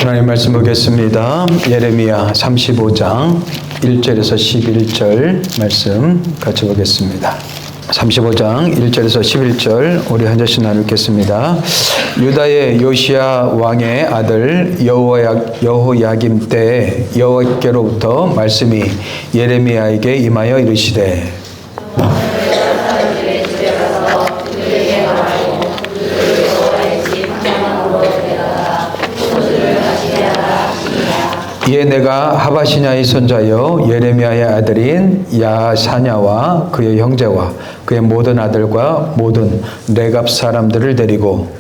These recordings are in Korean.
하나님 말씀 보겠습니다. 예레미야 35장 1절에서 11절 말씀 같이 보겠습니다. 35장 1절에서 11절 우리 한 절씩 나누겠습니다. 유다의 요시야 왕의 아들 여호야김 때 여호와께로부터 말씀이 예레미야에게 임하여 이르시되 이에 내가 하바시냐의 손자여 예레미야의 아들인 야사냐와 그의 형제와 그의 모든 아들과 모든 레갑 사람들을 데리고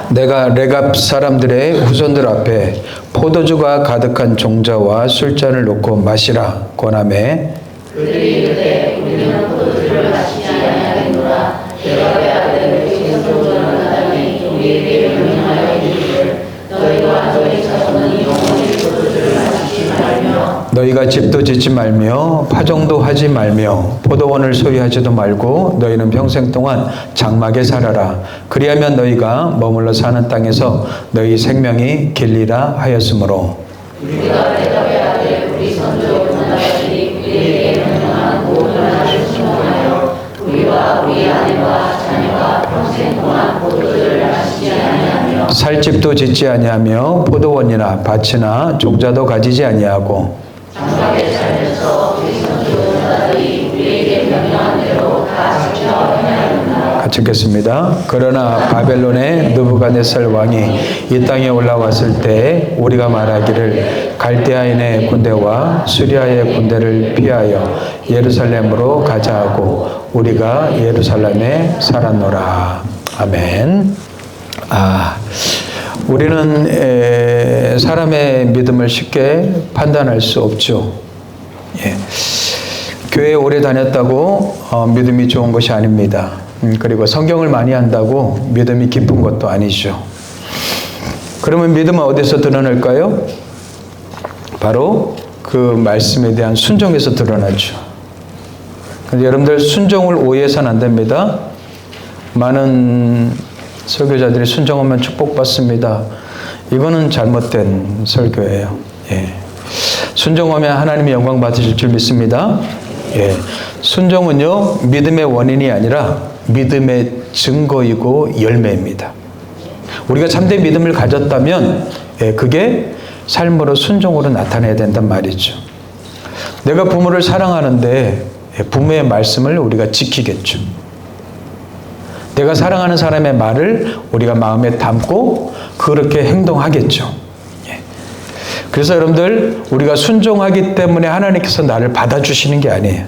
내가 레갑 사람들의 후손들 앞에 포도주가 가득한 종자와 술잔을 놓고 마시라 권하매 그들이 이르되 우리는 포도주를 마시지 아니하겠노라. 레갑의 아들 신성조는 하나님이 우리에게 명령하여 이르기를 너희와 너희 자손은 영원히 포도주를 마시지 말며 너희가 집도 짓지 말며 파종도 하지 말며 포도원을 소유하지도 말고 너희는 평생 동안 장막에 살아라. 그리하면 너희가 머물러 사는 땅에서 너희 생명이 길리라 하였으므로 우리가 레갑의 아들 우리 선조 문하들이 우리에게 명령한 모든 말을 순종하여 우리와 우리 아내와 자녀가 평생 동안 포도주를 마시지 아니하며 살 집도 짓지 아니하며 포도원이나 밭이나 종자도 가지지 아니하고 장막에 살면서 우리 선조 문하들이 우리에게 명령한 대로 다 지켜 행하였노라. 같이 읽겠습니다. 그러나 바벨론의 느부갓네살 왕이 이 땅에 올라왔을 때 우리가 말하기를 갈대아인의 군대와 수리아의 군대를 피하여 예루살렘으로 가자 하고 우리가 예루살렘에 살았노라. 아멘. 우리는 사람의 믿음을 쉽게 판단할 수 없죠. 예. 교회에 오래 다녔다고 믿음이 좋은 것이 아닙니다. 그리고 성경을 많이 한다고 믿음이 깊은 것도 아니죠. 그러면 믿음은 어디서 드러날까요? 바로 그 말씀에 대한 순종에서 드러나죠. 근데 여러분들 순종을 오해해서는 안 됩니다. 많은 설교자들이 순종하면 축복받습니다. 이거는 잘못된 설교예요. 예. 순종하면 하나님의 영광 받으실 줄 믿습니다. 예. 순종은요, 믿음의 원인이 아니라 믿음의 증거이고 열매입니다. 우리가 참된 믿음을 가졌다면, 그게 삶으로 순종으로 나타내야 된단 말이죠. 내가 부모를 사랑하는데 부모의 말씀을 우리가 지키겠죠. 내가 사랑하는 사람의 말을 우리가 마음에 담고 그렇게 행동하겠죠. 그래서 여러분들, 우리가 순종하기 때문에 하나님께서 나를 받아주시는 게 아니에요.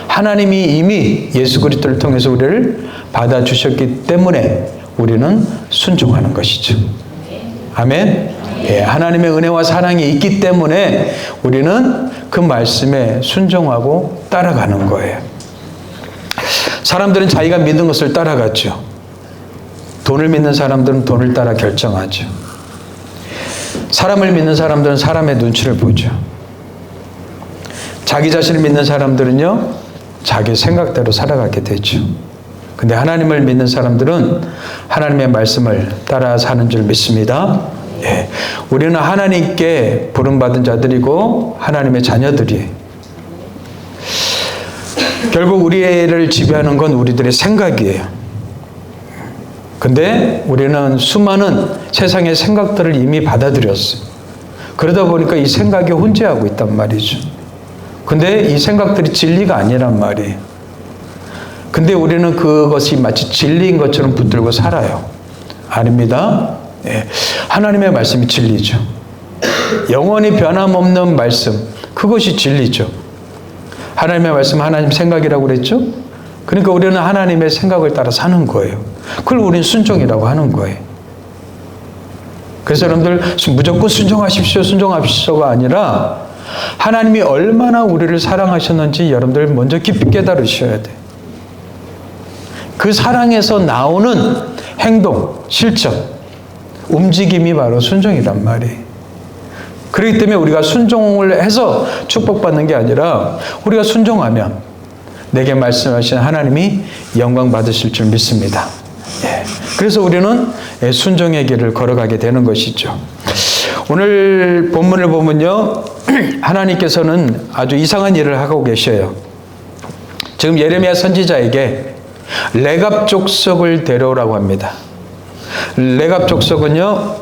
하나님이 이미 예수 그리스도를 통해서 우리를 받아주셨기 때문에 우리는 순종하는 것이죠. 아멘. 예, 하나님의 은혜와 사랑이 있기 때문에 우리는 그 말씀에 순종하고 따라가는 거예요. 사람들은 자기가 믿는 것을 따라가죠. 돈을 믿는 사람들은 돈을 따라 결정하죠. 사람을 믿는 사람들은 사람의 눈치를 보죠. 자기 자신을 믿는 사람들은요, 자기 생각대로 살아가게 되죠. 근데 하나님을 믿는 사람들은 하나님의 말씀을 따라 사는 줄 믿습니다. 예. 우리는 하나님께 부름받은 자들이고 하나님의 자녀들이에요. 결국 우리를 지배하는 건 우리들의 생각이에요. 근데 우리는 수많은 세상의 생각들을 이미 받아들였어요. 그러다 보니까 이 생각이 혼재하고 있단 말이죠. 근데 이 생각들이 진리가 아니란 말이에요. 근데 우리는 그것이 마치 진리인 것처럼 붙들고 살아요. 아닙니다. 예. 하나님의 말씀이 진리죠. 영원히 변함없는 말씀, 그것이 진리죠. 하나님의 말씀, 하나님 생각이라고 그랬죠? 그러니까 우리는 하나님의 생각을 따라 사는 거예요. 그걸 우리는 순종이라고 하는 거예요. 그래서 여러분들 무조건 순종하십시오가 아니라 하나님이 얼마나 우리를 사랑하셨는지 여러분들 먼저 깊이 깨달으셔야 돼요. 그 사랑에서 나오는 행동, 실천, 움직임이 바로 순종이란 말이에요. 그렇기 때문에 우리가 순종을 해서 축복받는 게 아니라 우리가 순종하면 내게 말씀하신 하나님이 영광 받으실 줄 믿습니다. 예. 그래서 우리는 순종의 길을 걸어가게 되는 것이죠. 오늘 본문을 보면요, 하나님께서는 아주 이상한 일을 하고 계셔요. 지금 예레미야 선지자에게 레갑 족속을 데려오라고 합니다. 레갑 족속은요,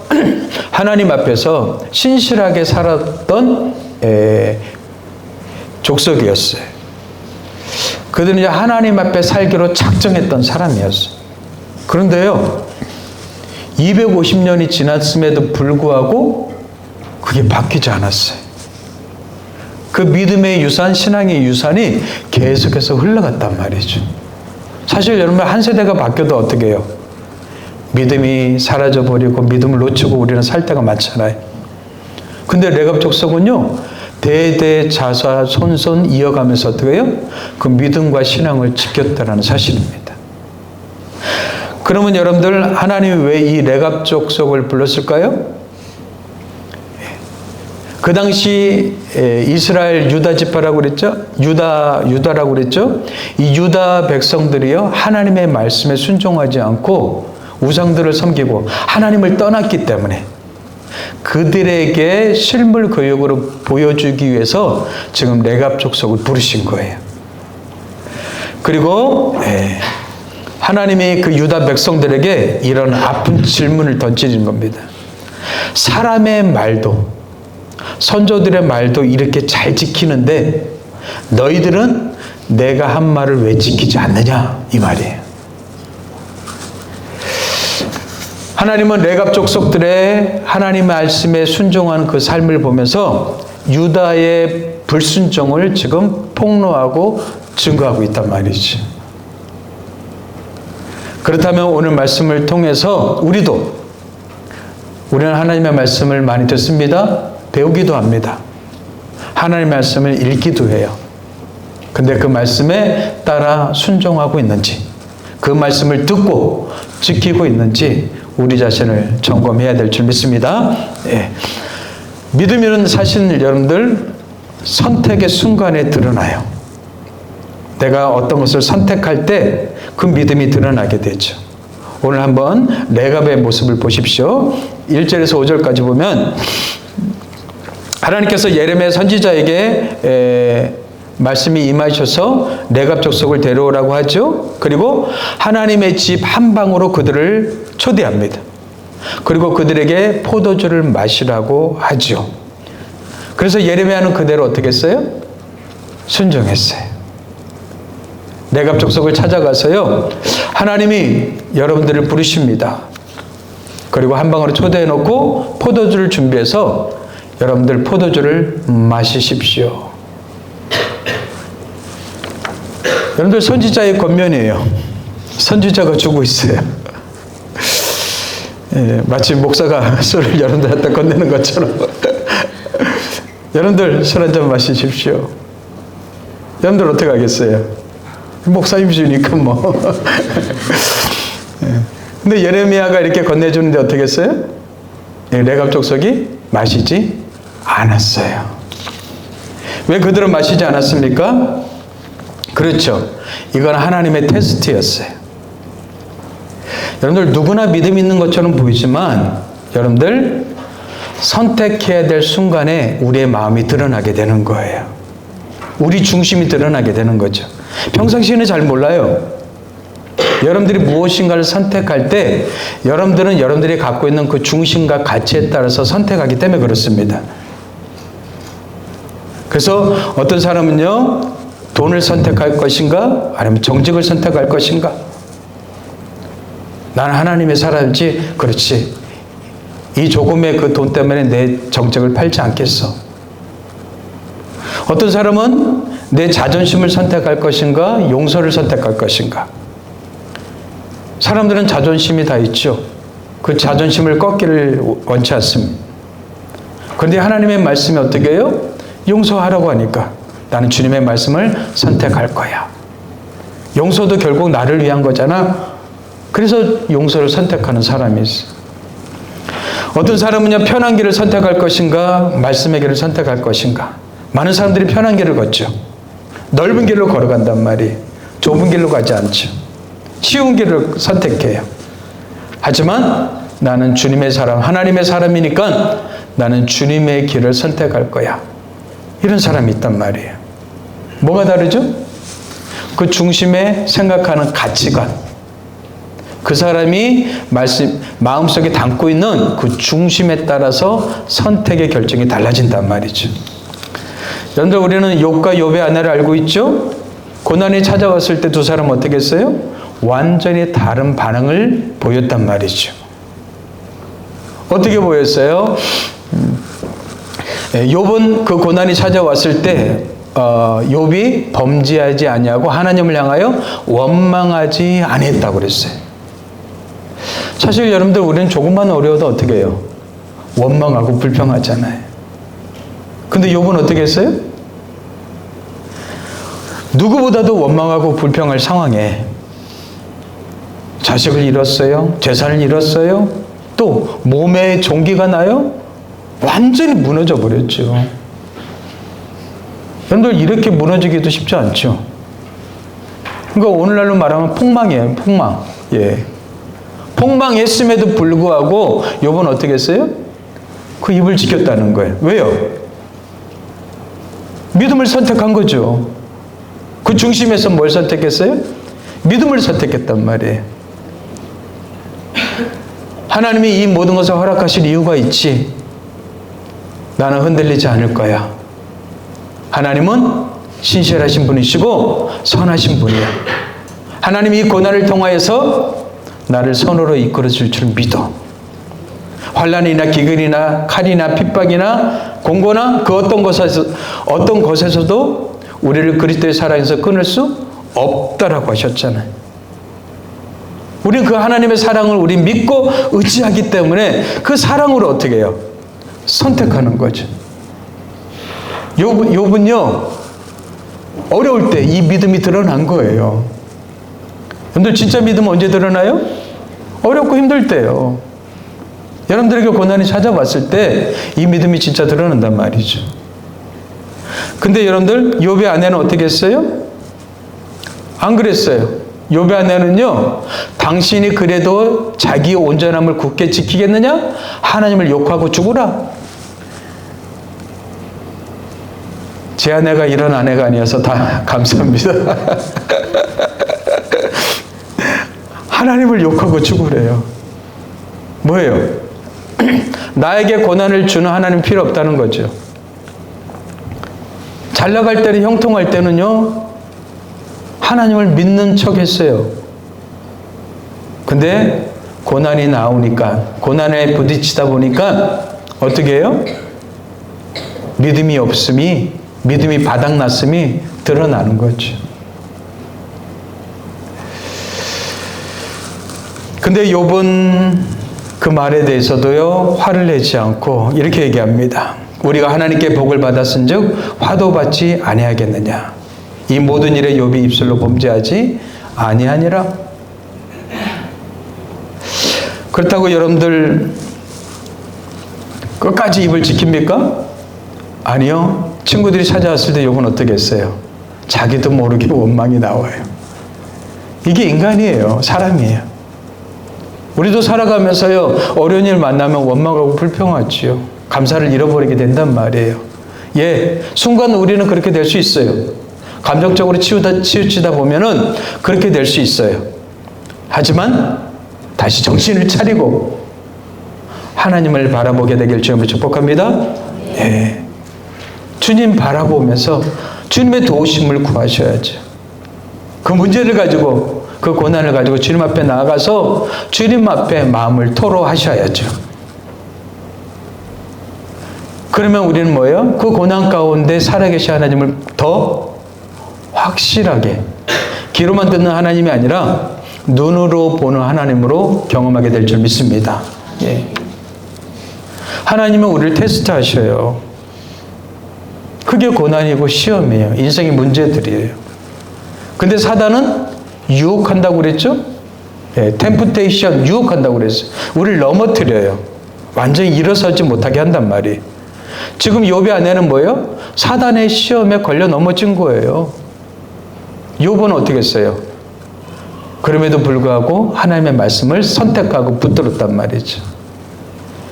하나님 앞에서 신실하게 살았던 족속이었어요. 그들은 이제 하나님 앞에 살기로 작정했던 사람이었어요. 그런데요, 250년이 지났음에도 불구하고 그게 바뀌지 않았어요. 그 믿음의 유산, 신앙의 유산이 계속해서 흘러갔단 말이죠. 사실 여러분, 한 세대가 바뀌어도 어떻게 해요? 믿음이 사라져버리고 믿음을 놓치고 우리는 살 때가 많잖아요. 근데 레갑 족속은요, 대대자사 손손 이어가면서 어떻게 해요? 그 믿음과 신앙을 지켰다는 사실입니다. 그러면 여러분들, 하나님이 왜 이 레갑 족속을 불렀을까요? 그 당시 이스라엘 유다 지파라고 그랬죠? 유다라고 그랬죠? 이 유다 백성들이요, 하나님의 말씀에 순종하지 않고 우상들을 섬기고 하나님을 떠났기 때문에 그들에게 실물 교육으로 보여주기 위해서 지금 레갑 족속을 부르신 거예요. 그리고 하나님이 그 유다 백성들에게 이런 아픈 질문을 던지는 겁니다. 사람의 말도, 선조들의 말도 이렇게 잘 지키는데 너희들은 내가 한 말을 왜 지키지 않느냐, 이 말이에요. 하나님은 레갑 족속들의 하나님의 말씀에 순종하는 그 삶을 보면서 유다의 불순종을 지금 폭로하고 증거하고 있단 말이지. 그렇다면 오늘 말씀을 통해서 우리는 하나님의 말씀을 많이 듣습니다. 배우기도 합니다. 하나님의 말씀을 읽기도 해요. 근데 그 말씀에 따라 순종하고 있는지, 그 말씀을 듣고 지키고 있는지 우리 자신을 점검해야 될 줄 믿습니다. 예. 믿음은 사실 여러분들 선택의 순간에 드러나요. 내가 어떤 것을 선택할 때 그 믿음이 드러나게 되죠. 오늘 한번 레갑의 모습을 보십시오. 1절에서 5절까지 보면 하나님께서 예레미야 선지자에게 말씀이 임하셔서 레갑 족속을 데려오라고 하죠. 그리고 하나님의 집 한 방으로 그들을 초대합니다. 그리고 그들에게 포도주를 마시라고 하죠. 그래서 예레미야는 그대로 어떻게 했어요? 순종했어요. 레갑 족속을 찾아가서요, 하나님이 여러분들을 부르십니다. 그리고 한 방으로 초대해 놓고 포도주를 준비해서 여러분들 포도주를 마시십시오. 여러분들, 선지자의 권면이에요. 선지자가 주고 있어요. 예, 마치 목사가 술을 여러분들한테 건네는 것처럼 여러분들 술 한잔 마시십시오. 여러분들 어떻게 하겠어요? 목사님 주니까 뭐. 근데 예레미야가 이렇게 건네주는데 어떻게 했어요? 레갑 족속이 마시지 않았어요. 왜 그들은 마시지 않았습니까? 그렇죠. 이건 하나님의 테스트였어요. 여러분들, 누구나 믿음 있는 것처럼 보이지만 여러분들 선택해야 될 순간에 우리의 마음이 드러나게 되는 거예요. 우리 중심이 드러나게 되는 거죠. 평상시에는 잘 몰라요. 여러분들이 무엇인가를 선택할 때 여러분들은 여러분들이 갖고 있는 그 중심과 가치에 따라서 선택하기 때문에 그렇습니다. 그래서 어떤 사람은요, 돈을 선택할 것인가? 아니면 정직을 선택할 것인가? 나는 하나님의 사람이지, 그렇지. 이 조금의 그 돈 때문에 내 정직을 팔지 않겠어. 어떤 사람은 내 자존심을 선택할 것인가? 용서를 선택할 것인가? 사람들은 자존심이 다 있죠. 그 자존심을 꺾기를 원치 않습니다. 그런데 하나님의 말씀이 어떻게 해요? 용서하라고 하니까 나는 주님의 말씀을 선택할 거야. 용서도 결국 나를 위한 거잖아. 그래서 용서를 선택하는 사람이 있어. 어떤 사람은요, 편한 길을 선택할 것인가, 말씀의 길을 선택할 것인가. 많은 사람들이 편한 길을 걷죠. 넓은 길로 걸어간단 말이에요. 좁은 길로 가지 않죠. 쉬운 길을 선택해요. 하지만 나는 주님의 사람, 하나님의 사람이니까 나는 주님의 길을 선택할 거야. 이런 사람이 있단 말이에요. 뭐가 다르죠? 그 중심에 생각하는 가치관. 그 사람이 마음속에 담고 있는 그 중심에 따라서 선택의 결정이 달라진단 말이죠. 여러분들, 우리는 욥과 욥의 아내를 알고 있죠? 고난이 찾아왔을 때 두 사람은 어떻게 했어요? 완전히 다른 반응을 보였단 말이죠. 어떻게 보였어요? 욥은 그 고난이 찾아왔을 때 욥이 범죄하지 아니하고 하나님을 향하여 원망하지 아니했다고 그랬어요. 사실 여러분들, 우리는 조금만 어려워도 어떻게 해요? 원망하고 불평하잖아요. 근데 욥은 어떻게 했어요? 누구보다도 원망하고 불평할 상황에 자식을 잃었어요. 재산을 잃었어요. 또 몸에 종기가 나요. 완전히 무너져 버렸죠. 여러분들, 이렇게 무너지기도 쉽지 않죠. 그러니까 오늘날로 말하면 폭망이에요. 폭망. 예. 폭망했음에도 불구하고 욥은 어떻게 했어요? 그 입을 지켰다는 거예요. 왜요? 믿음을 선택한 거죠. 그 중심에서 뭘 선택했어요? 믿음을 선택했단 말이에요. 하나님이 이 모든 것을 허락하실 이유가 있지. 나는 흔들리지 않을 거야. 하나님은 신실하신 분이시고 선하신 분이야. 하나님이 이 고난을 통하여서 나를 선으로 이끌어 줄 줄 믿어. 환난이나 기근이나 칼이나 핍박이나 공고나 그 어떤 것에서도 우리를 그리스도의 사랑에서 끊을 수 없다라고 하셨잖아요. 우리는 그 하나님의 사랑을 우리 믿고 의지하기 때문에 그 사랑으로 어떻게 해요? 선택하는 거죠. 욥은요, 어려울 때 이 믿음이 드러난 거예요. 여러분들, 진짜 믿음은 언제 드러나요? 어렵고 힘들 때요. 여러분들에게 고난이 찾아왔을 때 이 믿음이 진짜 드러난단 말이죠. 근데 여러분들, 욥의 아내는 어떻게 했어요? 안 그랬어요. 욥의 아내는요, 당신이 그래도 자기의 온전함을 굳게 지키겠느냐? 하나님을 욕하고 죽으라. 제 아내가 이런 아내가 아니어서 다 감사합니다. 하나님을 욕하고 죽으래요. 뭐예요? 나에게 고난을 주는 하나님 필요 없다는 거죠. 잘 나갈 때는, 형통할 때는요, 하나님을 믿는 척 했어요. 근데 고난이 나오니까, 고난에 부딪히다 보니까 어떻게 해요? 믿음이 바닥났음이 드러나는 거죠. 근데 욥은 그 말에 대해서도요, 화를 내지 않고 이렇게 얘기합니다. 우리가 하나님께 복을 받았은즉 화도 받지 아니하겠느냐. 이 모든 일에 욥이 입술로 범죄하지 아니하니라. 그렇다고 여러분들 끝까지 입을 지킵니까? 아니요. 친구들이 찾아왔을 때 욥은 어떻게 했어요? 자기도 모르게 원망이 나와요. 이게 인간이에요. 사람이에요. 우리도 살아가면서요, 어려운 일 만나면 원망하고 불평하지요. 감사를 잃어버리게 된단 말이에요. 예, 순간 우리는 그렇게 될 수 있어요. 감정적으로 치우치다 보면은 그렇게 될 수 있어요. 하지만 다시 정신을 차리고 하나님을 바라보게 되길 주님을 축복합니다. 예. 주님 바라보면서 주님의 도우심을 구하셔야죠. 그 문제를 가지고, 그 고난을 가지고 주님 앞에 나아가서 주님 앞에 마음을 토로하셔야죠. 그러면 우리는 뭐예요? 그 고난 가운데 살아계신 하나님을 더 확실하게, 귀로만 듣는 하나님이 아니라 눈으로 보는 하나님으로 경험하게 될 줄 믿습니다. 예. 하나님은 우리를 테스트하셔요. 그게 고난이고 시험이에요. 인생의 문제들이에요. 근데 사단은 유혹한다고 그랬죠? 예, 템프테이션, 유혹한다고 그랬어요. 우리를 넘어뜨려요. 완전히 일어서지 못하게 한단 말이에요. 지금 욥의 아내는 뭐예요? 사단의 시험에 걸려 넘어진 거예요. 욥은 어떻게 했어요? 그럼에도 불구하고 하나님의 말씀을 선택하고 붙들었단 말이죠.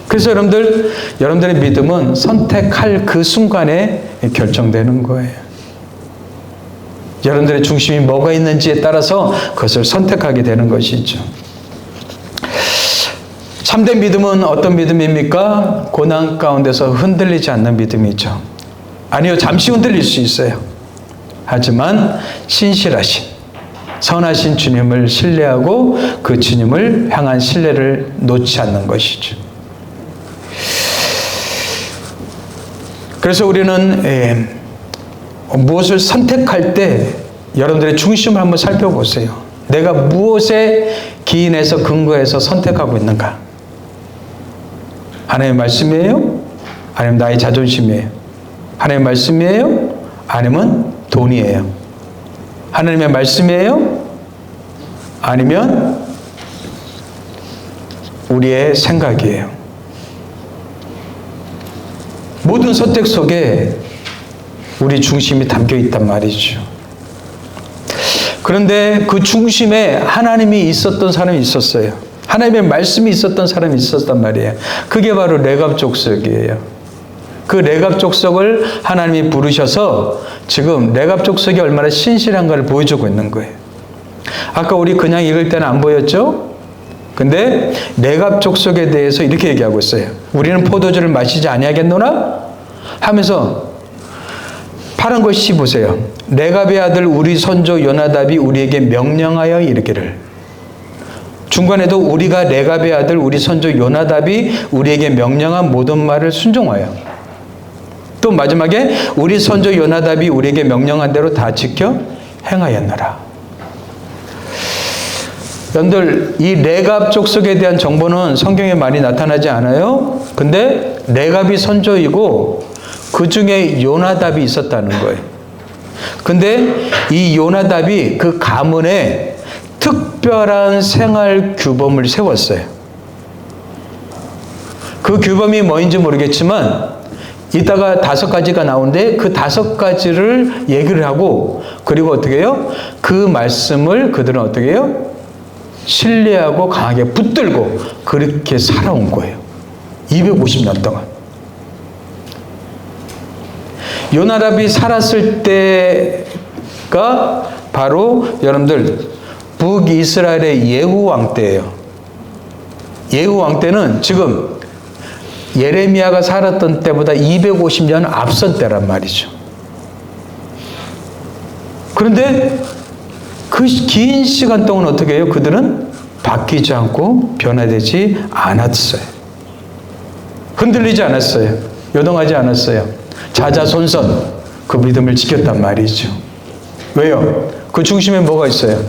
그래서 여러분들의 믿음은 선택할 그 순간에 결정되는 거예요. 여러분들의 중심이 뭐가 있는지에 따라서 그것을 선택하게 되는 것이죠. 참된 믿음은 어떤 믿음입니까? 고난 가운데서 흔들리지 않는 믿음이죠. 아니요, 잠시 흔들릴 수 있어요. 하지만 신실하신, 선하신 주님을 신뢰하고 그 주님을 향한 신뢰를 놓지 않는 것이죠. 그래서 우리는 무엇을 선택할 때 여러분들의 중심을 한번 살펴보세요. 내가 무엇에 기인해서 근거해서 선택하고 있는가? 하나님의 말씀이에요? 아니면 나의 자존심이에요? 하나님의 말씀이에요? 아니면 돈이에요? 하나님의 말씀이에요? 아니면 우리의 생각이에요? 모든 선택 속에 우리 중심이 담겨 있단 말이죠. 그런데 그 중심에 하나님이 있었던 사람이 있었어요. 하나님의 말씀이 있었던 사람이 있었단 말이에요. 그게 바로 레갑 족속이에요. 그 레갑 족속을 하나님이 부르셔서 지금 레갑 족속이 얼마나 신실한가를 보여주고 있는 거예요. 아까 우리 그냥 읽을 때는 안 보였죠? 근데 레갑 족속에 대해서 이렇게 얘기하고 있어요. 우리는 포도주를 마시지 아니하겠노라? 하면서 파란 것이 보세요. 레갑의 아들 우리 선조 요나답이 우리에게 명령하여 이르기를. 중간에도 우리가 레갑의 아들 우리 선조 요나답이 우리에게 명령한 모든 말을 순종하여. 또 마지막에 우리 선조 요나답이 우리에게 명령한 대로 다 지켜 행하였노라. 여러분들, 이 레갑 족속에 대한 정보는 성경에 많이 나타나지 않아요? 근데 레갑이 선조이고 그 중에 요나답이 있었다는 거예요. 근데 이 요나답이 그 가문에 특별한 생활 규범을 세웠어요. 그 규범이 뭐인지 모르겠지만 이따가 5가지가 나오는데 그 5가지를 얘기를 하고, 그리고 어떻게 해요? 그 말씀을 그들은 어떻게 해요? 신뢰하고 강하게 붙들고 그렇게 살아온 거예요. 250년 동안. 요나답이 살았을 때가 바로 여러분들 북이스라엘의 예후 왕 때예요. 예후 왕 때는 지금 예레미야가 살았던 때보다 250년 앞선 때란 말이죠. 그런데 그 긴 시간 동안 어떻게 해요? 그들은 바뀌지 않고 변화되지 않았어요. 흔들리지 않았어요. 요동하지 않았어요. 자자손손 그 믿음을 지켰단 말이죠. 왜요? 그 중심에 뭐가 있어요?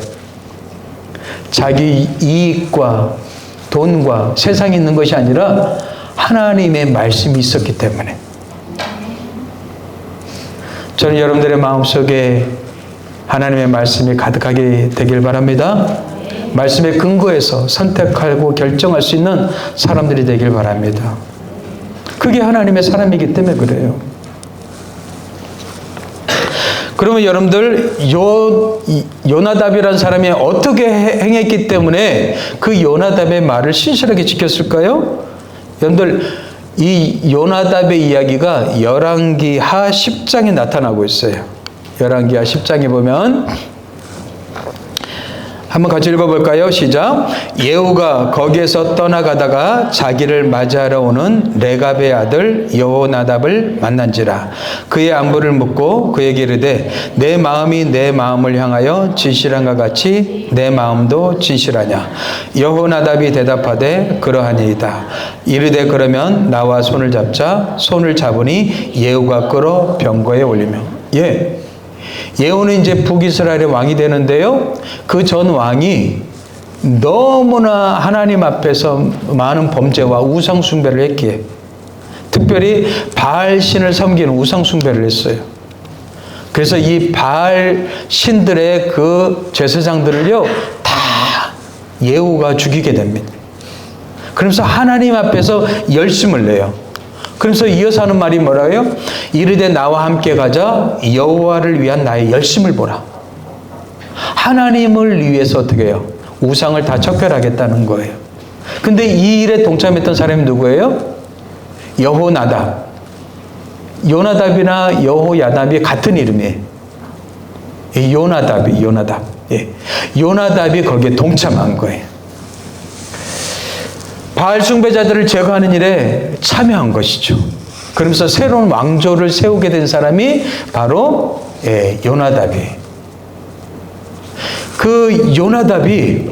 자기 이익과 돈과 세상에 있는 것이 아니라 하나님의 말씀이 있었기 때문에. 저는 여러분들의 마음속에 하나님의 말씀이 가득하게 되길 바랍니다. 말씀에 근거해서 선택하고 결정할 수 있는 사람들이 되길 바랍니다. 그게 하나님의 사람이기 때문에 그래요. 그러면 여러분들 요나답이라는 사람이 어떻게 행했기 때문에 그 요나답의 말을 신실하게 지켰을까요? 여러분들 이 요나답의 이야기가 열왕기하 10장에 나타나고 있어요. 열왕기하 10장에 보면 한번 같이 읽어볼까요? 시작. 예후가 거기에서 떠나가다가 자기를 맞이하러 오는 레갑의 아들 여호나답을 만난지라. 그의 안부를 묻고 그에게 이르되 내 마음이 내 마음을 향하여 진실한가 같이 내 마음도 진실하냐. 여호나답이 대답하되 그러하니이다. 이르되 그러면 나와 손을 잡자. 손을 잡으니 예후가 끌어 병거에 올리며. 예후는 이제 북이스라엘의 왕이 되는데요. 그 전 왕이 너무나 하나님 앞에서 많은 범죄와 우상 숭배를 했기에, 특별히 바알 신을 섬기는 우상 숭배를 했어요. 그래서 이 바알 신들의 그 제사장들을요 다 예후가 죽이게 됩니다. 그러면서 하나님 앞에서 열심을 내요. 그러면서 이어서 하는 말이 뭐라고요? 이르되 나와 함께 가자 여호와를 위한 나의 열심을 보라. 하나님을 위해서 어떻게 해요? 우상을 다 척결하겠다는 거예요. 근데 이 일에 동참했던 사람이 누구예요? 여호나답. 요나답이나 여호야답이 같은 이름이에요. 요나답. 예. 요나답이 거기에 동참한 거예요. 바알 숭배자들을 제거하는 일에 참여한 것이죠. 그러면서 새로운 왕조를 세우게 된 사람이 바로 요나답이에요. 그 요나답이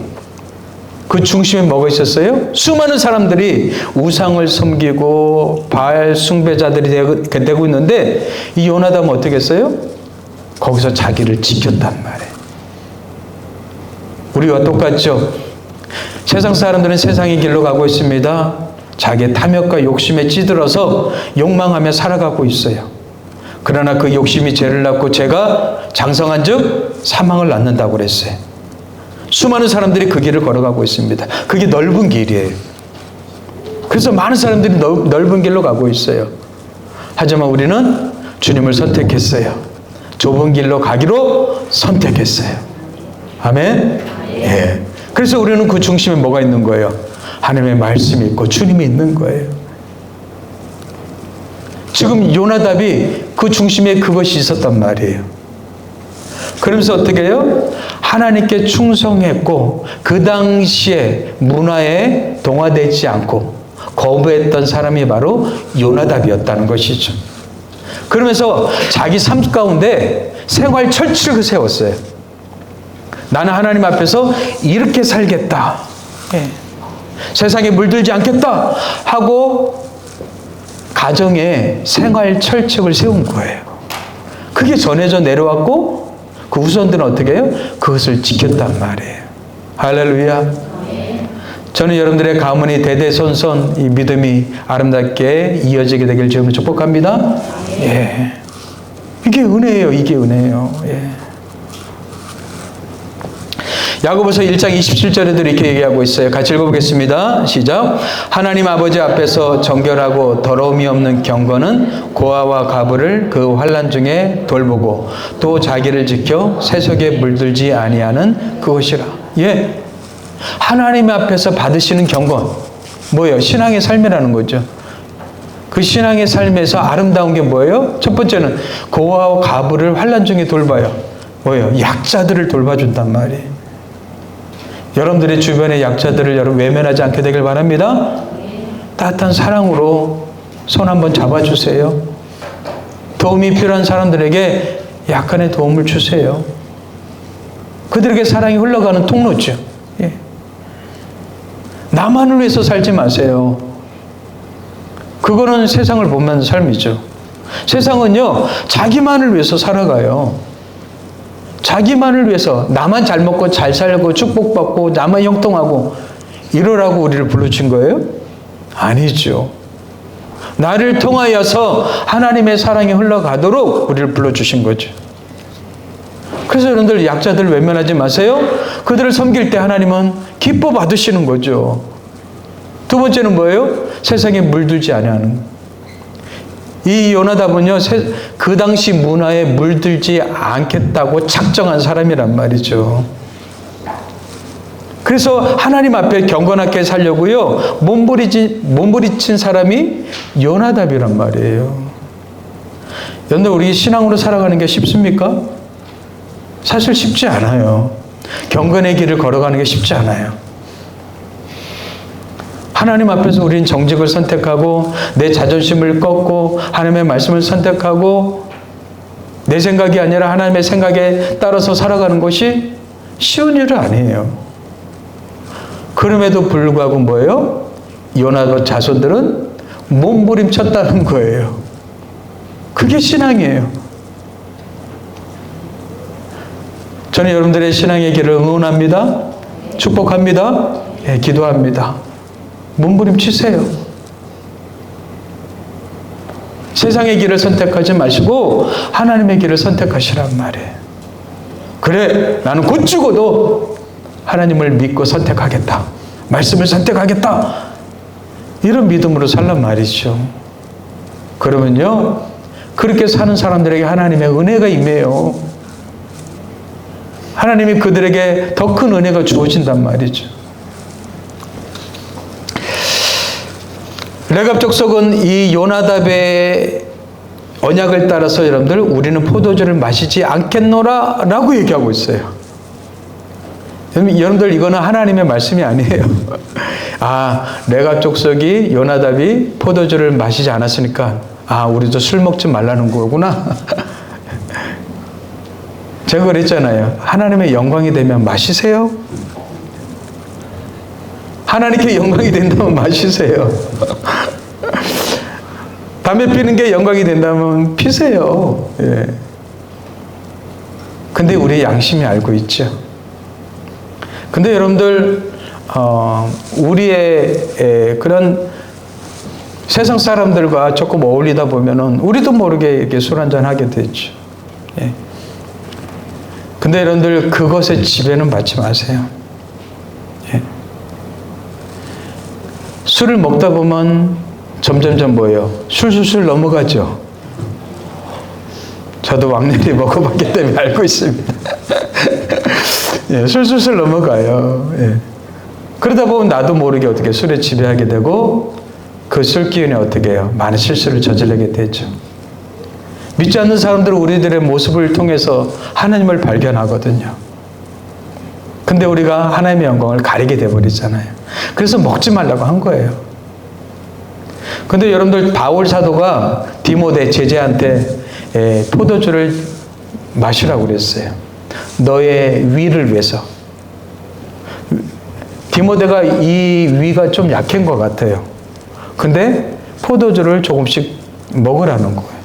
그 중심에 뭐가 있었어요? 수많은 사람들이 우상을 섬기고 바알 숭배자들이 되고 있는데 이 요나답은 어떻게 했어요? 거기서 자기를 지켰단 말이에요. 우리와 똑같죠? 세상 사람들은 세상의 길로 가고 있습니다. 자기의 탐욕과 욕심에 찌들어서 욕망하며 살아가고 있어요. 그러나 그 욕심이 죄를 낳고 죄가 장성한 즉 사망을 낳는다고 그랬어요. 수많은 사람들이 그 길을 걸어가고 있습니다. 그게 넓은 길이에요. 그래서 많은 사람들이 넓은 길로 가고 있어요. 하지만 우리는 주님을 선택했어요. 좁은 길로 가기로 선택했어요. 아멘? 예. 그래서 우리는 그 중심에 뭐가 있는 거예요? 하나님의 말씀이 있고 주님이 있는 거예요. 지금 요나답이 그 중심에 그것이 있었단 말이에요. 그러면서 어떻게 해요? 하나님께 충성했고 그 당시에 문화에 동화되지 않고 거부했던 사람이 바로 요나답이었다는 것이죠. 그러면서 자기 삶 가운데 생활 철칙을 세웠어요. 나는 하나님 앞에서 이렇게 살겠다. 예. 세상에 물들지 않겠다 하고 가정에 생활 철칙을 세운 거예요. 그게 전해져 내려왔고 그 후손들은 어떻게 해요? 그것을 지켰단 말이에요. 할렐루야. 저는 여러분들의 가문이 대대손손 이 믿음이 아름답게 이어지게 되길 주님으로 축복합니다. 예. 이게 은혜예요. 이게 은혜예요. 예. 야고보서 1장 27절에도 이렇게 얘기하고 있어요. 같이 읽어보겠습니다. 시작. 하나님 아버지 앞에서 정결하고 더러움이 없는 경건은 고아와 가부를 그 환난 중에 돌보고 또 자기를 지켜 세속에 물들지 아니하는 그것이라. 예. 하나님 앞에서 받으시는 경건. 뭐예요? 신앙의 삶이라는 거죠. 그 신앙의 삶에서 아름다운 게 뭐예요? 첫 번째는 고아와 가부를 환난 중에 돌봐요. 뭐예요? 약자들을 돌봐준단 말이에요. 여러분들의 주변의 약자들을 여러분 외면하지 않게 되길 바랍니다. 따뜻한 사랑으로 손 한번 잡아주세요. 도움이 필요한 사람들에게 약간의 도움을 주세요. 그들에게 사랑이 흘러가는 통로죠. 예. 나만을 위해서 살지 마세요. 그거는 세상을 보면 삶이죠. 세상은요, 자기만을 위해서 살아가요. 자기만을 위해서 나만 잘 먹고 잘 살고 축복받고 나만 형통하고 이러라고 우리를 불러준 거예요? 아니죠. 나를 통하여서 하나님의 사랑이 흘러가도록 우리를 불러주신 거죠. 그래서 여러분들 약자들 외면하지 마세요. 그들을 섬길 때 하나님은 기뻐 받으시는 거죠. 두 번째는 뭐예요? 세상에 물들지 아니하는. 이 요나답은요, 그 당시 문화에 물들지 않겠다고 작정한 사람이란 말이죠. 그래서 하나님 앞에 경건하게 살려고요, 몸부리친 사람이 요나답이란 말이에요. 여러분들, 우리 신앙으로 살아가는 게 쉽습니까? 사실 쉽지 않아요. 경건의 길을 걸어가는 게 쉽지 않아요. 하나님 앞에서 우리는 정직을 선택하고 내 자존심을 꺾고 하나님의 말씀을 선택하고 내 생각이 아니라 하나님의 생각에 따라서 살아가는 것이 쉬운 일은 아니에요. 그럼에도 불구하고 뭐예요? 요나답 자손들은 몸부림쳤다는 거예요. 그게 신앙이에요. 저는 여러분들의 신앙의 길을 응원합니다. 축복합니다. 예, 기도합니다. 몸부림치세요. 세상의 길을 선택하지 마시고 하나님의 길을 선택하시란 말이에요. 그래, 나는 곧 죽어도 하나님을 믿고 선택하겠다. 말씀을 선택하겠다. 이런 믿음으로 살란 말이죠. 그러면요, 그렇게 사는 사람들에게 하나님의 은혜가 임해요. 하나님이 그들에게 더 큰 은혜가 주어진단 말이죠. 레갑 족속은 이 요나답의 언약을 따라서 여러분들 우리는 포도주를 마시지 않겠노라 라고 얘기하고 있어요. 여러분들 이거는 하나님의 말씀이 아니에요. 레갑 족속이 요나답이 포도주를 마시지 않았으니까 우리도 술 먹지 말라는 거구나. 제가 그랬잖아요. 하나님의 영광이 되면 마시세요. 하나님께 영광이 된다면 마시세요. 담배 피는 게 영광이 된다면 피세요. 예. 근데 우리 양심이 알고 있죠. 근데 여러분들 우리의 그런 세상 사람들과 조금 어울리다 보면은 우리도 모르게 이렇게 술 한잔 하게 되죠. 예. 근데 여러분들 그것에 지배는 받지 마세요. 예. 술을 먹다 보면 점점점 뭐예요? 술술술 넘어가죠. 저도 왕년에 먹어봤기 때문에 알고 있습니다. 예, 술술술 넘어가요. 예. 그러다 보면 나도 모르게 어떻게 술에 지배하게 되고 그 술 기운에 어떻게 해요? 많은 실수를 저지르게 되죠. 믿지 않는 사람들은 우리들의 모습을 통해서 하나님을 발견하거든요. 근데 우리가 하나님의 영광을 가리게 돼버리잖아요. 그래서 먹지 말라고 한 거예요. 근데 여러분들 바울 사도가 디모데 제자한테 포도주를 마시라고 그랬어요. 너의 위를 위해서. 디모데가 이 위가 좀 약한 것 같아요. 근데 포도주를 조금씩 먹으라는 거예요.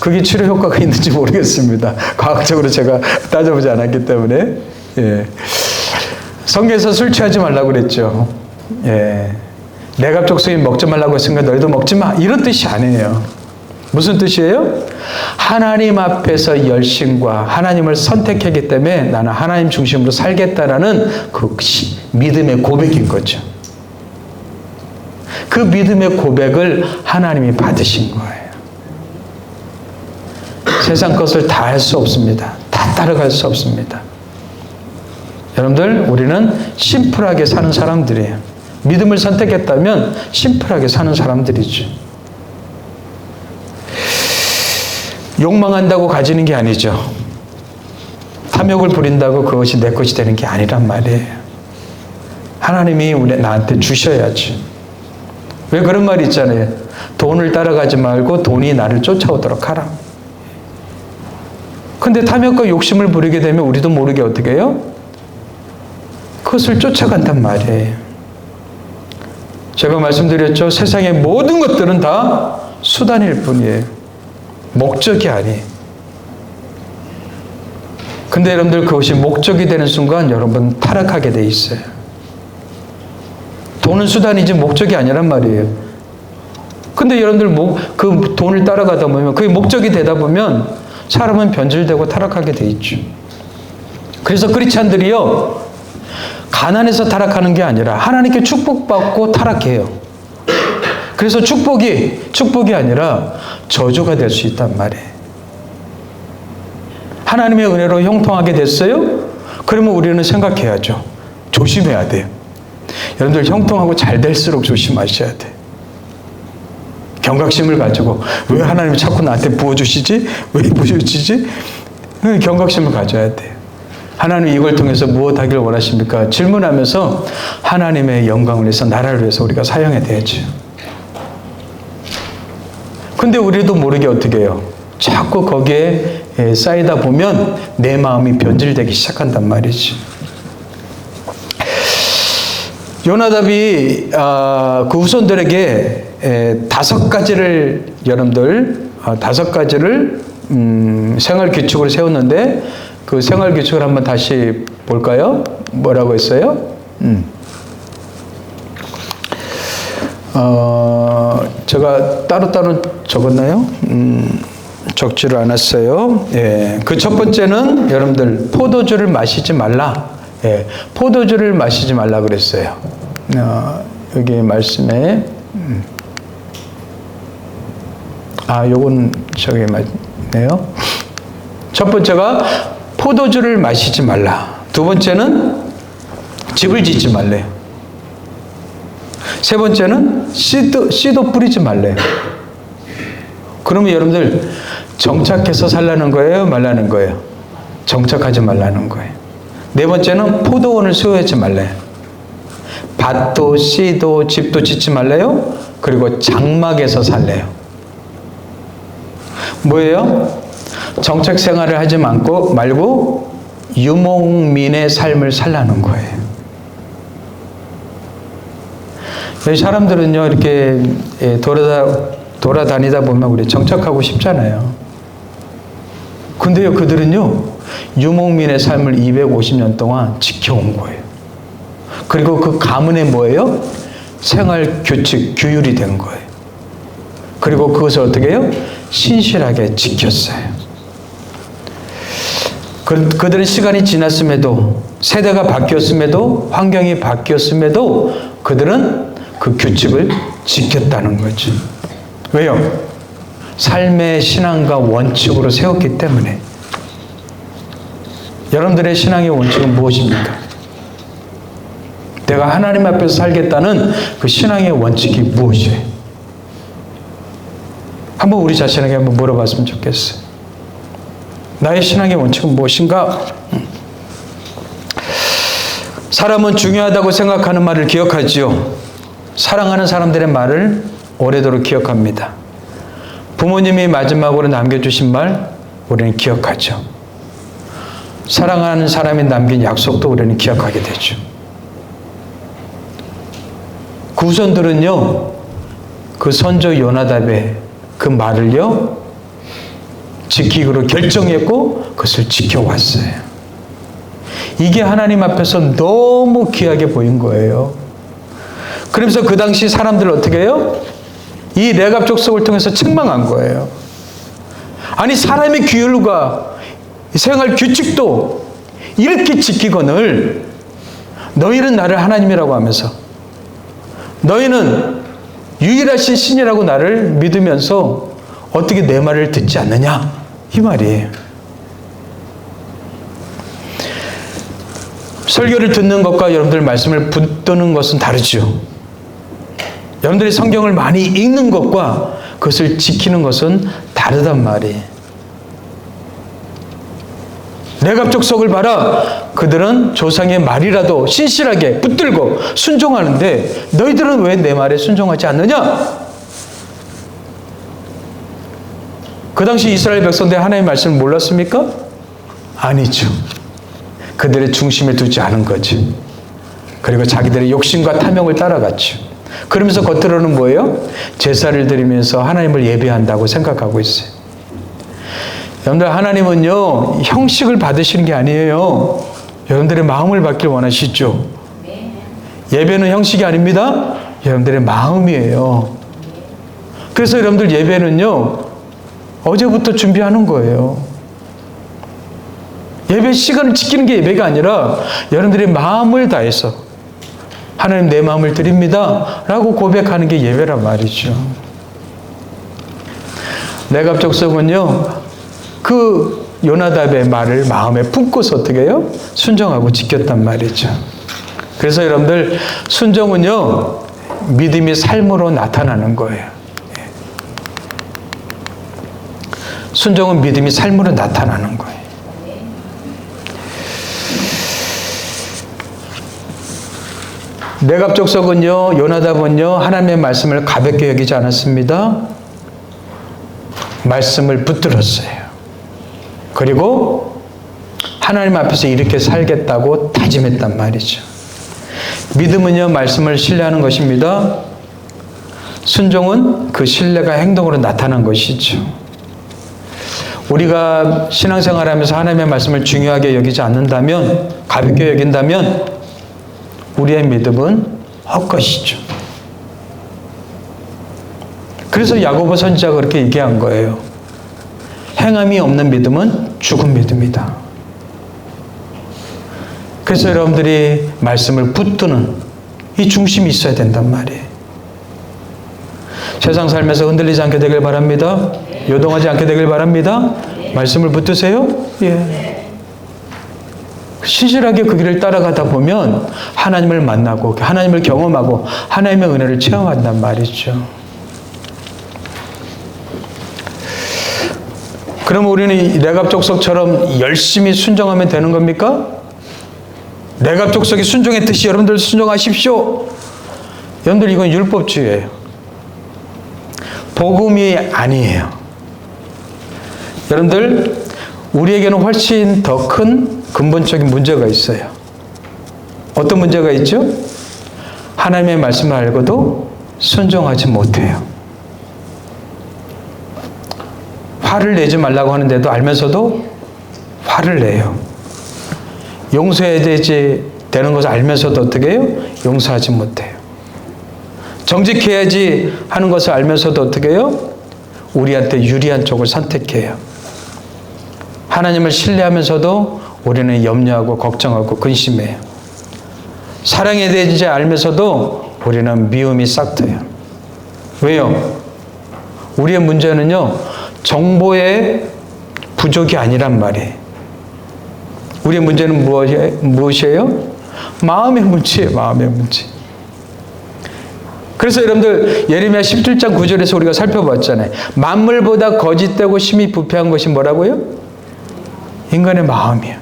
그게 치료 효과가 있는지 모르겠습니다. 과학적으로 제가 따져보지 않았기 때문에. 예. 성경에서 술 취하지 말라고 그랬죠. 예. 레갑 족속이 먹지 말라고 했으니까 너희도 먹지 마. 이런 뜻이 아니에요. 무슨 뜻이에요? 하나님 앞에서 열심과 하나님을 선택했기 때문에 나는 하나님 중심으로 살겠다라는 그 믿음의 고백인 거죠. 그 믿음의 고백을 하나님이 받으신 거예요. 세상 것을 다 할 수 없습니다. 다 따라갈 수 없습니다. 여러분들, 우리는 심플하게 사는 사람들이에요. 믿음을 선택했다면 심플하게 사는 사람들이죠. 욕망한다고 가지는 게 아니죠. 탐욕을 부린다고 그것이 내 것이 되는 게 아니란 말이에요. 하나님이 나한테 주셔야지. 왜 그런 말이 있잖아요. 돈을 따라가지 말고 돈이 나를 쫓아오도록 하라. 근데 탐욕과 욕심을 부리게 되면 우리도 모르게 어떻게 해요? 그것을 쫓아간단 말이에요. 제가 말씀드렸죠. 세상의 모든 것들은 다 수단일 뿐이에요. 목적이 아니에요. 근데 여러분들 그것이 목적이 되는 순간 여러분 타락하게 돼 있어요. 돈은 수단이지 목적이 아니란 말이에요. 근데 여러분들 그 돈을 따라가다 보면 그게 목적이 되다 보면 사람은 변질되고 타락하게 돼 있죠. 그래서 크리스찬들이요, 가난해서 타락하는 게 아니라 하나님께 축복받고 타락해요. 그래서 축복이 아니라 저주가 될 수 있단 말이에요. 하나님의 은혜로 형통하게 됐어요? 그러면 우리는 생각해야죠. 조심해야 돼요. 여러분들 형통하고 잘 될수록 조심하셔야 돼요. 경각심을 가지고 왜 하나님이 자꾸 나한테 부어주시지? 왜 부어주시지? 경각심을 가져야 돼요. 하나님 이걸 통해서 무엇 하길 원하십니까? 질문하면서 하나님의 영광을 위해서 나라를 위해서 우리가 사용해야 되죠. 근데 우리도 모르게 어떻게 해요? 자꾸 거기에 쌓이다 보면 내 마음이 변질되기 시작한단 말이지. 요나답이 그 후손들에게 5가지를 여러분들 5가지를 생활 규칙을 세웠는데 그 생활 규칙을 한번 다시 볼까요? 뭐라고 했어요? 제가 따로따로 적었나요? 적지를 않았어요. 예. 그 첫 번째는 여러분들 포도주를 마시지 말라. 예. 포도주를 마시지 말라 그랬어요. 여기 말씀에 요건 저기 맞네요. 첫 번째가 포도주를 마시지 말라. 두 번째는 집을 짓지 말래요. 세 번째는 씨도 뿌리지 말래요. 그러면 여러분들 정착해서 살라는 거예요? 말라는 거예요? 정착하지 말라는 거예요. 네 번째는 포도원을 수호하지 말래요. 밭도 씨도 집도 짓지 말래요. 그리고 장막에서 살래요. 뭐예요? 정착 생활을 하지 말고 유목민의 삶을 살라는 거예요. 사람들은요, 이렇게 돌아다니다 보면 우리 정착하고 싶잖아요. 근데요, 그들은요, 유목민의 삶을 250년 동안 지켜온 거예요. 그리고 그 가문에 뭐예요? 생활 규칙, 규율이 된 거예요. 그리고 그것을 어떻게 해요? 신실하게 지켰어요. 그들은 시간이 지났음에도, 세대가 바뀌었음에도, 환경이 바뀌었음에도 그들은 그 규칙을 지켰다는 거죠. 왜요? 삶의 신앙과 원칙으로 세웠기 때문에. 여러분들의 신앙의 원칙은 무엇입니까? 내가 하나님 앞에서 살겠다는 그 신앙의 원칙이 무엇이에요? 한번 우리 자신에게 한번 물어봤으면 좋겠어요. 나의 신앙의 원칙은 무엇인가? 사람은 중요하다고 생각하는 말을 기억하지요. 사랑하는 사람들의 말을 오래도록 기억합니다. 부모님이 마지막으로 남겨주신 말, 우리는 기억하죠. 사랑하는 사람이 남긴 약속도 우리는 기억하게 되죠. 그 후손들은요, 그 선조 요나답의 그 말을요, 지키기로 결정했고 그것을 지켜왔어요. 이게 하나님 앞에서 너무 귀하게 보인 거예요. 그러면서 그 당시 사람들을 어떻게 해요? 이 레갑 족속을 통해서 책망한 거예요. 아니, 사람의 규율과 생활 규칙도 이렇게 지키거늘 너희는 나를 하나님이라고 하면서, 너희는 유일하신 신이라고 나를 믿으면서 어떻게 내 말을 듣지 않느냐, 이 말이에요. 설교를 듣는 것과 여러분들 말씀을 붙드는 것은 다르죠. 여러분들이 성경을 많이 읽는 것과 그것을 지키는 것은 다르단 말이에요. 레갑 족속을 봐라. 그들은 조상의 말이라도 신실하게 붙들고 순종하는데 너희들은 왜 내 말에 순종하지 않느냐? 그 당시 이스라엘 백성들 하나님의 말씀을 몰랐습니까? 아니죠. 그들의 중심에 두지 않은 거지. 그리고 자기들의 욕심과 탐욕을 따라갔죠. 그러면서 겉으로는 뭐예요? 제사를 드리면서 하나님을 예배한다고 생각하고 있어요. 여러분들, 하나님은요, 형식을 받으시는 게 아니에요. 여러분들의 마음을 받길 원하시죠. 예배는 형식이 아닙니다. 여러분들의 마음이에요. 그래서 여러분들 예배는요, 어제부터 준비하는 거예요. 예배 시간을 지키는 게 예배가 아니라 여러분들의 마음을 다해서 하나님, 내 마음을 드립니다 라고 고백하는 게 예배란 말이죠. 레갑 족속은요, 그 요나답의 말을 마음에 품고서 어떻게 해요? 순종하고 지켰단 말이죠. 그래서 여러분들, 순종은요, 믿음이 삶으로 나타나는 거예요. 순종은 믿음이 삶으로 나타나는 거예요. 레갑 족속은요, 요나답은요, 하나님의 말씀을 가볍게 여기지 않았습니다. 말씀을 붙들었어요. 그리고 하나님 앞에서 이렇게 살겠다고 다짐했단 말이죠. 믿음은요, 말씀을 신뢰하는 것입니다. 순종은 그 신뢰가 행동으로 나타난 것이죠. 우리가 신앙생활하면서 하나님의 말씀을 중요하게 여기지 않는다면, 가볍게 여긴다면 우리의 믿음은 헛것이죠. 그래서 야고보 선지자가 그렇게 얘기한 거예요. 행함이 없는 믿음은 죽은 믿음이다. 그래서 여러분들이 말씀을 붙드는 이 중심이 있어야 된단 말이에요. 세상 살면서 흔들리지 않게 되길 바랍니다. 요동하지 않게 되길 바랍니다. 말씀을 붙드세요. 예. 신실하게 그 길을 따라가다 보면 하나님을 만나고 하나님을 경험하고 하나님의 은혜를 체험한단 말이죠. 그럼 우리는 레갑 족속처럼 열심히 순종하면 되는 겁니까? 레갑 족속이 순종했듯이 여러분들 순종하십시오. 여러분들 이건 율법주의예요. 복음이 아니에요. 여러분들 우리에게는 훨씬 더 큰 근본적인 문제가 있어요. 어떤 문제가 있죠? 하나님의 말씀을 알고도 순종하지 못해요. 화를 내지 말라고 하는데도 알면서도 화를 내요. 용서해야 되는 것을 알면서도 어떻게 해요? 용서하지 못해요. 정직해야지 하는 것을 알면서도 어떻게 해요? 우리한테 유리한 쪽을 선택해요. 하나님을 신뢰하면서도 우리는 염려하고 걱정하고 근심해요. 사랑해야 되는지 알면서도 우리는 미움이 싹트요. 왜요? 우리의 문제는요, 정보의 부족이 아니란 말이에요. 우리의 문제는 무엇이에요? 마음의 문제예요. 마음의 문제. 그래서 여러분들 예레미야 17장 9절에서 우리가 살펴봤잖아요. 만물보다 거짓되고 심히 부패한 것이 뭐라고요? 인간의 마음이에요.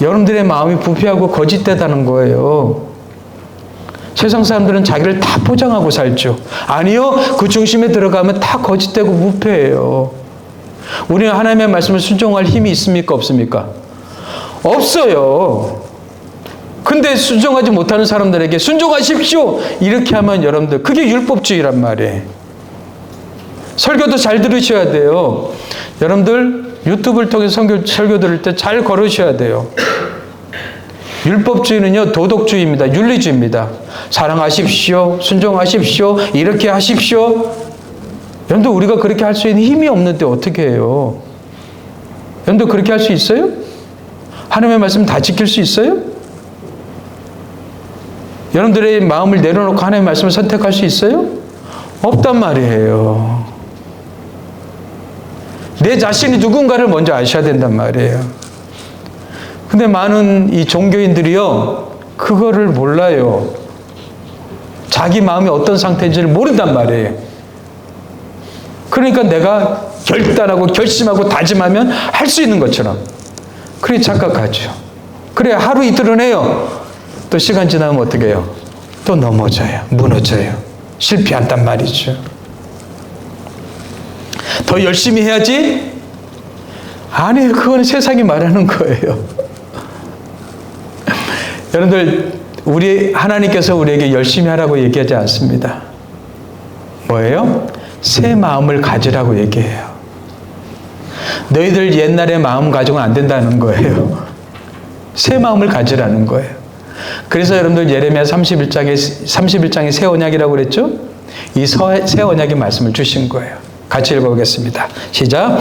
여러분들의 마음이 부패하고 거짓되다는 거예요. 세상 사람들은 자기를 다 포장하고 살죠. 아니요. 그 중심에 들어가면 다 거짓되고 부패해요. 우리는 하나님의 말씀을 순종할 힘이 있습니까? 없습니까? 없어요. 근데 순종하지 못하는 사람들에게 순종하십시오! 이렇게 하면 여러분들 그게 율법주의란 말이에요. 설교도 잘 들으셔야 돼요. 여러분들 유튜브를 통해서 설교 들을 때 잘 걸으셔야 돼요. 율법주의는요, 도덕주의입니다. 윤리주의입니다. 사랑하십시오. 순종하십시오. 이렇게 하십시오. 여러분들 우리가 그렇게 할 수 있는 힘이 없는데 어떻게 해요? 여러분들 그렇게 할 수 있어요? 하나님의 말씀 다 지킬 수 있어요? 여러분들의 마음을 내려놓고 하나님의 말씀을 선택할 수 있어요? 없단 말이에요. 내 자신이 누군가를 먼저 아셔야 된단 말이에요. 근데 많은 이 종교인들이요, 그거를 몰라요. 자기 마음이 어떤 상태인지를 모른단 말이에요. 그러니까 내가 결단하고 결심하고 다짐하면 할 수 있는 것처럼 그래 착각하죠. 그래 하루 이틀은 해요. 또 시간 지나면 어떻게 해요? 또 넘어져요. 무너져요. 실패한단 말이죠. 더 열심히 해야지? 아니에요. 그건 세상이 말하는 거예요. 여러분들 하나님께서 우리에게 열심히 하라고 얘기하지 않습니다. 뭐예요? 새 마음을 가지라고 얘기해요. 너희들 옛날의 마음 가지고는 안 된다는 거예요. 새 마음을 가지라는 거예요. 그래서 여러분들 예레미야 31장에 새 언약이라고 그랬죠? 이 새 언약의 말씀을 주신 거예요. 같이 읽어보겠습니다. 시작.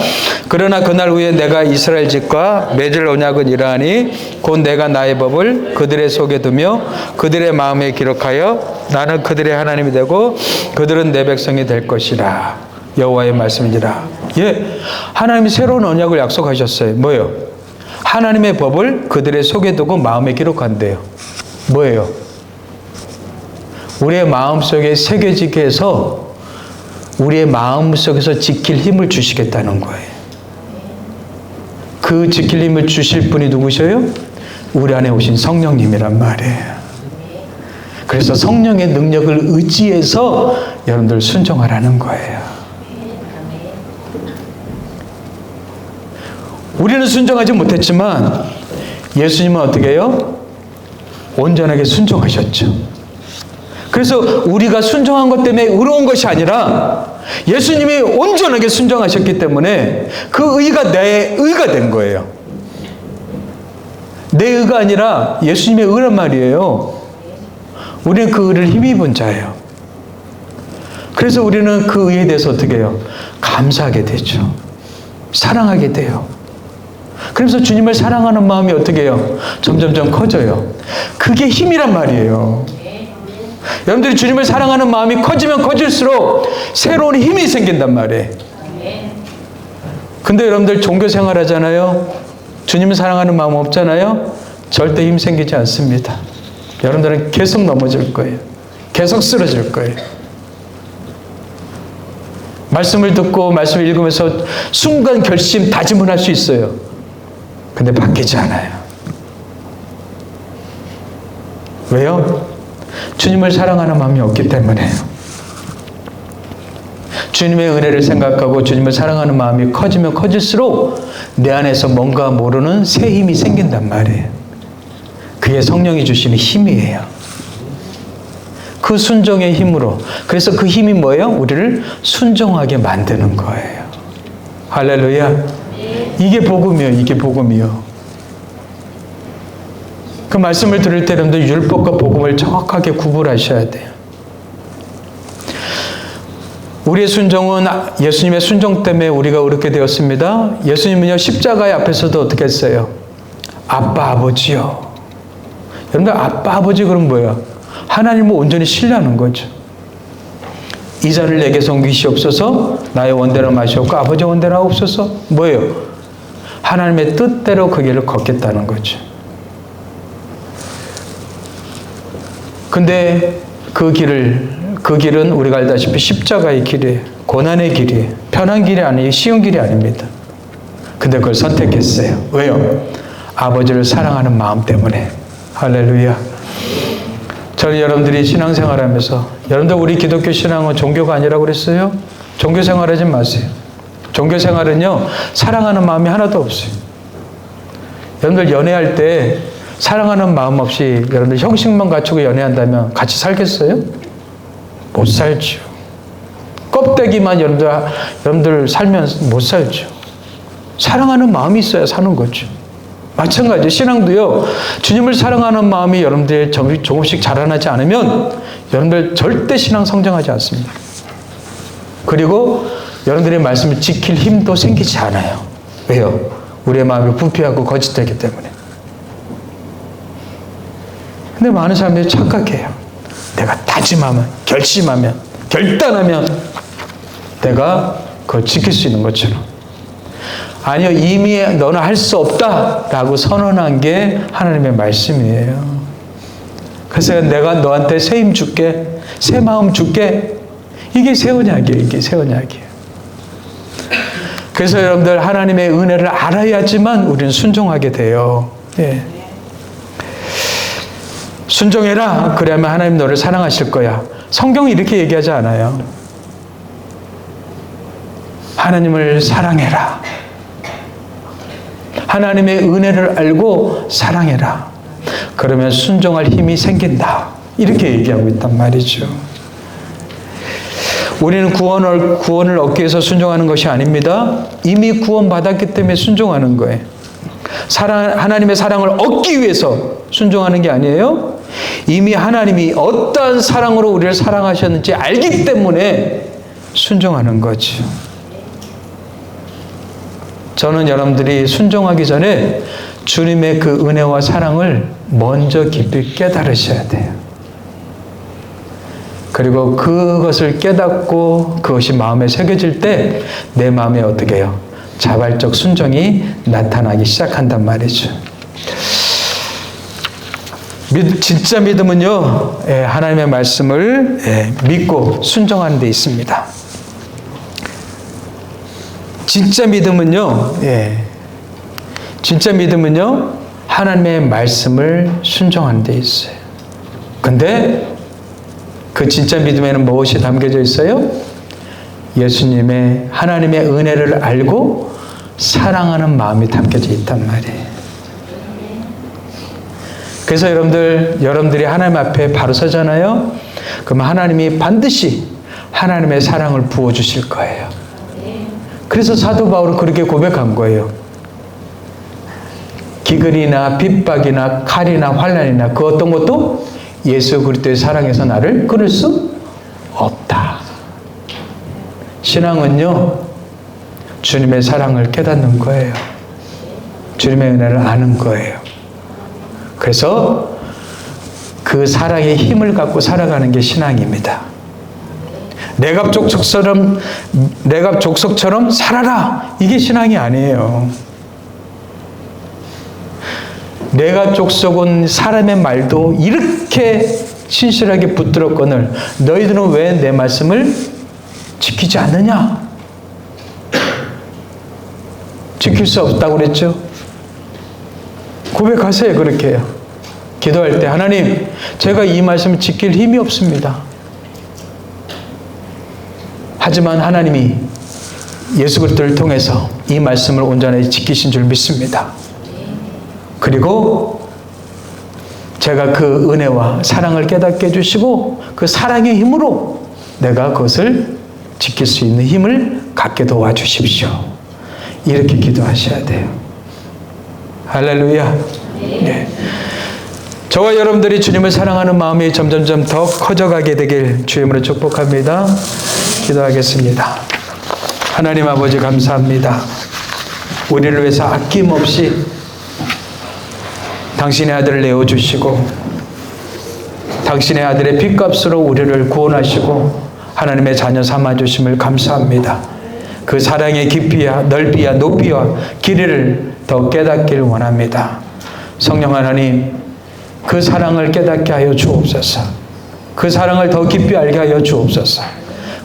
그러나 그날 후에 내가 이스라엘 집과 맺을 언약은 이러하니 곧 내가 나의 법을 그들의 속에 두며 그들의 마음에 기록하여 나는 그들의 하나님이 되고 그들은 내 백성이 될 것이라. 여호와의 말씀이니라. 예, 하나님이 새로운 언약을 약속하셨어요. 뭐예요? 하나님의 법을 그들의 속에 두고 마음에 기록한대요. 뭐예요? 우리의 마음속에 새겨지게 해서 우리의 마음속에서 지킬 힘을 주시겠다는 거예요. 그 지킬 힘을 주실 분이 누구셔요? 우리 안에 오신 성령님이란 말이에요. 그래서 성령의 능력을 의지해서 여러분들 순종하라는 거예요. 우리는 순종하지 못했지만 예수님은 어떻게 해요? 온전하게 순종하셨죠. 그래서 우리가 순종한 것 때문에 의로운 것이 아니라 예수님이 온전하게 순종하셨기 때문에 그 의가 내 의가 된 거예요. 내 의가 아니라 예수님의 의란 말이에요. 우리는 그 의를 힘입은 자예요. 그래서 우리는 그 의에 대해서 어떻게 해요? 감사하게 되죠. 사랑하게 돼요. 그래서 주님을 사랑하는 마음이 어떻게 해요? 점점점 커져요. 그게 힘이란 말이에요. 여러분들이 주님을 사랑하는 마음이 커지면 커질수록 새로운 힘이 생긴단 말이에요. 근데 여러분들 종교 생활 하잖아요. 주님을 사랑하는 마음 없잖아요. 절대 힘 생기지 않습니다. 여러분들은 계속 넘어질 거예요. 계속 쓰러질 거예요. 말씀을 듣고 말씀을 읽으면서 순간 결심, 다짐을 할 수 있어요. 근데 바뀌지 않아요. 왜요? 주님을 사랑하는 마음이 없기 때문에요. 주님의 은혜를 생각하고 주님을 사랑하는 마음이 커지면 커질수록 내 안에서 뭔가 모르는 새 힘이 생긴단 말이에요. 그게 성령이 주시는 힘이에요. 그 순종의 힘으로. 그래서 그 힘이 뭐예요? 우리를 순종하게 만드는 거예요. 할렐루야. 이게 복음이에요. 이게 복음이요. 그 말씀을 들을 때 여러분들 율법과 복음을 정확하게 구분하셔야 돼요. 우리의 순종은 예수님의 순종 때문에 우리가 그렇게 되었습니다. 예수님은요, 십자가의 앞에서도 어떻게 했어요? 아빠, 아버지요. 여러분들, 아빠, 아버지 그럼 뭐예요? 하나님을 온전히 신뢰하는 거죠. 이 자를 내게 섬기시옵소서. 나의 원대로 마시옵고 아버지의 원대로 하옵소서. 뭐예요? 하나님의 뜻대로 그 길을 걷겠다는 거죠. 근데 그 길은 우리가 알다시피 십자가의 길이에요. 고난의 길이에요. 편한 길이 아니에요. 쉬운 길이 아닙니다. 근데 그걸 선택했어요. 왜요? 아버지를 사랑하는 마음 때문에. 할렐루야. 저는 여러분들이 신앙생활하면서, 여러분들 우리 기독교 신앙은 종교가 아니라고 그랬어요? 종교생활하지 마세요. 종교생활은요, 사랑하는 마음이 하나도 없어요. 여러분들 연애할 때 사랑하는 마음 없이 여러분들 형식만 갖추고 연애한다면 같이 살겠어요? 못 살죠. 껍데기만 여러분들 살면 못 살죠. 사랑하는 마음이 있어야 사는 거죠. 마찬가지 신앙도요. 주님을 사랑하는 마음이 여러분들의 조금씩 자라나지 않으면 여러분들 절대 신앙 성장하지 않습니다. 그리고 여러분들의 말씀을 지킬 힘도 생기지 않아요. 왜요? 우리의 마음이 부패하고 거짓되기 때문에. 근데 많은 사람들이 착각해요. 내가 다짐하면, 결심하면, 결단하면 내가 그걸 지킬 수 있는 것처럼. 아니요, 이미 너는 할 수 없다라고 선언한 게 하나님의 말씀이에요. 그래서 내가 너한테 새 힘 줄게, 새 마음 줄게. 이게 새 언약이에요. 이게 새 언약이에요. 그래서 여러분들 하나님의 은혜를 알아야지만 우리는 순종하게 돼요. 예. 순종해라. 그러면 하나님 너를 사랑하실 거야. 성경이 이렇게 얘기하지 않아요. 하나님을 사랑해라. 하나님의 은혜를 알고 사랑해라. 그러면 순종할 힘이 생긴다. 이렇게 얘기하고 있단 말이죠. 우리는 구원을 얻기 위해서 순종하는 것이 아닙니다. 이미 구원받았기 때문에 순종하는 거예요. 하나님의 사랑을 얻기 위해서 순종하는 게 아니에요. 이미 하나님이 어떠한 사랑으로 우리를 사랑하셨는지 알기 때문에 순종하는 거죠. 저는 여러분들이 순종하기 전에 주님의 그 은혜와 사랑을 먼저 깊이 깨달으셔야 돼요. 그리고 그것을 깨닫고 그것이 마음에 새겨질 때 내 마음에 어떻게 해요? 자발적 순종이 나타나기 시작한단 말이죠. 진짜 믿음은요, 하나님의 말씀을 믿고 순종하는 데 있습니다. 진짜 믿음은요, 진짜 믿음은요, 하나님의 말씀을 순종하는 데 있어요. 근데 그 진짜 믿음에는 무엇이 담겨져 있어요? 예수님의 하나님의 은혜를 알고 사랑하는 마음이 담겨져 있단 말이에요. 그래서 여러분들이 하나님 앞에 바로 서잖아요. 그럼 하나님이 반드시 하나님의 사랑을 부어주실 거예요. 그래서 사도 바울은 그렇게 고백한 거예요. 기근이나 핍박이나 칼이나 환난이나 그 어떤 것도 예수 그리스도의 사랑에서 나를 끊을 수 없다. 신앙은요, 주님의 사랑을 깨닫는 거예요. 주님의 은혜를 아는 거예요. 그래서 그 사랑의 힘을 갖고 살아가는 게 신앙입니다. 내갑 족속처럼 살아라. 이게 신앙이 아니에요. 내갑 족속은 사람의 말도 이렇게 신실하게 붙들었거늘 너희들은 왜 내 말씀을 지키지 않느냐? 지킬 수 없다고 그랬죠? 고백하세요. 그렇게 해요. 기도할 때 하나님, 제가 이 말씀을 지킬 힘이 없습니다. 하지만 하나님이 예수 그리스도를 통해서 이 말씀을 온전히 지키신 줄 믿습니다. 그리고 제가 그 은혜와 사랑을 깨닫게 해주시고 그 사랑의 힘으로 내가 그것을 지킬 수 있는 힘을 갖게 도와주십시오. 이렇게 기도하셔야 돼요. 할렐루야. 네. 저와 여러분들이 주님을 사랑하는 마음이 점점점 더 커져가게 되길 주님으로 축복합니다. 기도하겠습니다. 하나님 아버지 감사합니다. 우리를 위해서 아낌없이 당신의 아들을 내어주시고 당신의 아들의 핏값으로 우리를 구원하시고 하나님의 자녀 삼아주심을 감사합니다. 그 사랑의 깊이와 넓이와 높이와 길이를 더 깨닫기를 원합니다. 성령 하나님, 그 사랑을 깨닫게 하여 주옵소서. 그 사랑을 더 깊이 알게 하여 주옵소서.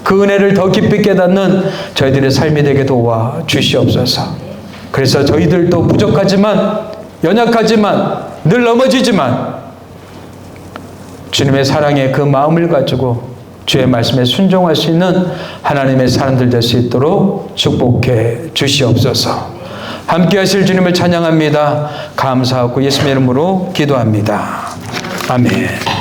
그 은혜를 더 깊이 깨닫는 저희들의 삶이 되게 도와 주시옵소서. 그래서 저희들도 부족하지만 연약하지만 늘 넘어지지만 주님의 사랑의 그 마음을 가지고 주의 말씀에 순종할 수 있는 하나님의 사람들 될 수 있도록 축복해 주시옵소서. 함께 하실 주님을 찬양합니다. 감사하고 예수님의 이름으로 기도합니다. 아멘.